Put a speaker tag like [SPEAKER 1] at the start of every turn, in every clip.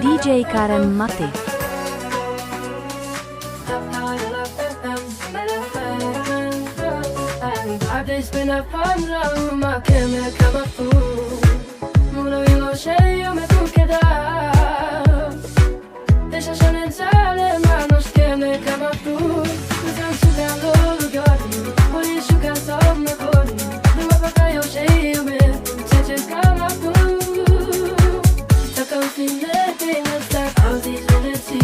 [SPEAKER 1] DJ Karem Mati.
[SPEAKER 2] Hade spinat fram ma keme kama fu Mulo ilo sheyo me tukeda Desha shanen sale manos keme kama fu Kusan sugan lolo gori Hori shukan som na kori Duma pakayo sheyo me Cheches kama fu Takao sinete nasta Auzi zveneci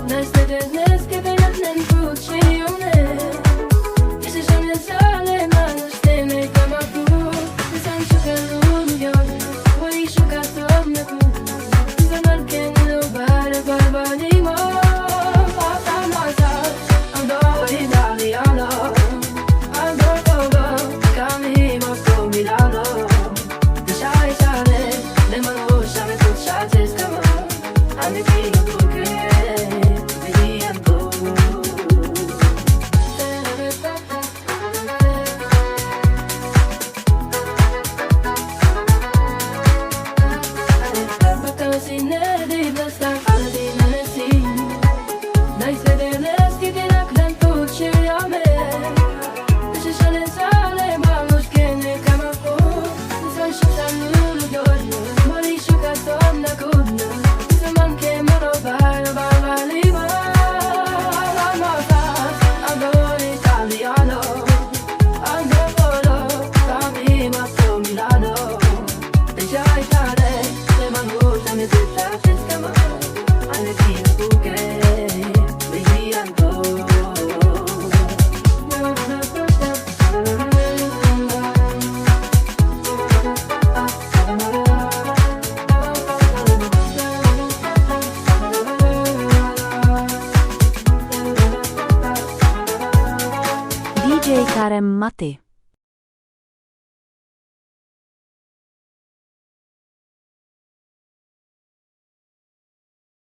[SPEAKER 2] Neste desnes ke benat nen fut sheyo me
[SPEAKER 1] DJ Karem Mati.